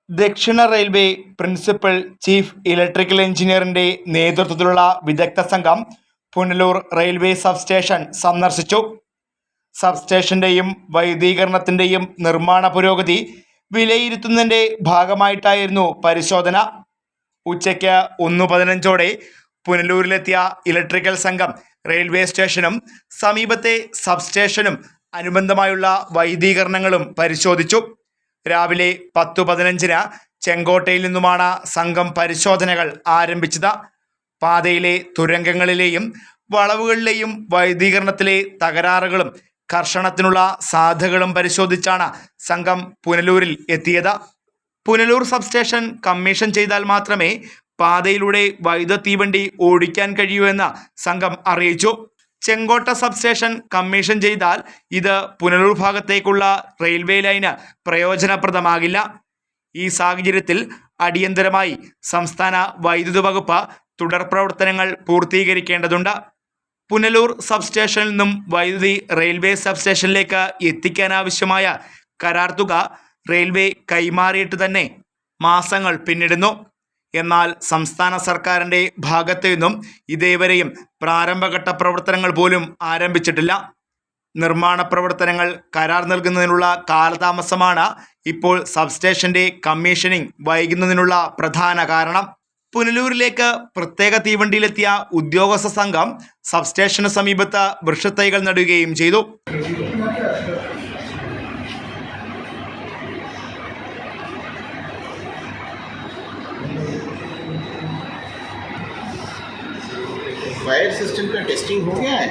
ദക്ഷിണ railway principal chief electrical എഞ്ചിനീയറിന്റെ നേതൃത്വത്തിലുള്ള വിദഗ്ധ സംഘം പുനലൂർ റെയിൽവേ സബ്സ്റ്റേഷൻ സന്ദർശിച്ചു. സബ്സ്റ്റേഷന്റെയും വൈദ്യുതീകരണത്തിന്റെയും നിർമ്മാണ പുരോഗതി വിലയിരുത്തുന്നതിന്റെ ഭാഗമായിട്ടായിരുന്നു പരിശോധന. ഉച്ചയ്ക്ക് 1:15 പുനലൂരിലെത്തിയ ഇലക്ട്രിക്കൽ സംഘം റെയിൽവേ സ്റ്റേഷനും സമീപത്തെ സബ്സ്റ്റേഷനും അനുബന്ധമായുള്ള വൈദ്യുതീകരണങ്ങളും പരിശോധിച്ചു. രാവിലെ 10:15 ചെങ്കോട്ടയിൽ നിന്നുമാണ് സംഘം പരിശോധനകൾ ആരംഭിച്ചത്. പാതയിലെ തുരങ്കങ്ങളിലെയും വളവുകളിലെയും വൈദ്യുതീകരണത്തിലെ തകരാറുകളും കർഷണത്തിനുള്ള സാധ്യതകളും പരിശോധിച്ചാണ് സംഘം പുനലൂരിൽ എത്തിയത്. പുനലൂർ സബ്സ്റ്റേഷൻ കമ്മീഷൻ ചെയ്താൽ മാത്രമേ പാതയിലൂടെ വൈദ്യുത തീവണ്ടി ഓടിക്കാൻ കഴിയൂ എന്ന് സംഘം അറിയിച്ചു. ചെങ്കോട്ട സബ്സ്റ്റേഷൻ കമ്മീഷൻ ചെയ്താൽ ഇത് പുനലൂർ ഭാഗത്തേക്കുള്ള റെയിൽവേ ലൈന് പ്രയോജനപ്രദമാകില്ല. ഈ സാഹചര്യത്തിൽ അടിയന്തരമായി സംസ്ഥാന വൈദ്യുത വകുപ്പ് തുടർ പ്രവർത്തനങ്ങൾ പൂർത്തീകരിക്കേണ്ടതുണ്ട്. പുനലൂർ സബ്സ്റ്റേഷനിൽ നിന്നും വൈദ്യുതി റെയിൽവേ സബ്സ്റ്റേഷനിലേക്ക് എത്തിക്കാനാവശ്യമായ കരാർ തുക റെയിൽവേ കൈമാറിയിട്ട് തന്നെ മാസങ്ങൾ പിന്നിടുന്നു. എന്നാൽ സംസ്ഥാന സർക്കാരിൻ്റെ ഭാഗത്തു നിന്നും ഇതേവരെയും പ്രാരംഭഘട്ട പ്രവർത്തനങ്ങൾ പോലും ആരംഭിച്ചിട്ടില്ല. നിർമ്മാണ പ്രവർത്തനങ്ങൾ കരാർ നൽകുന്നതിനുള്ള കാലതാമസമാണ് ഇപ്പോൾ സബ്സ്റ്റേഷന്റെ കമ്മീഷനിങ് വൈകുന്നതിനുള്ള പ്രധാന കാരണം. പുനലൂരിലേക്ക് പ്രത്യേക തീവണ്ടിയിലെത്തിയ ഉദ്യോഗസ്ഥ സംഘം സബ്സ്റ്റേഷന് സമീപത്ത് വൃക്ഷത്തൈകൾ നടുകയും ചെയ്തു. फायर सिस्टम का टेस्टिंग हो गया है?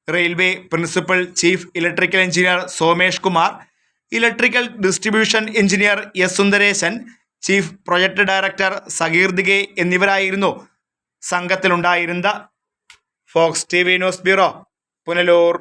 Railway principal chief electrical engineer Somesh Kumar, electrical distribution engineer S Sundaresan, chief project director Sageer Dige എന്നിവരായിരുന്നു സംഘത്തിലുണ്ടായിരുന്നത്. Fox TV news bureau, Punalur.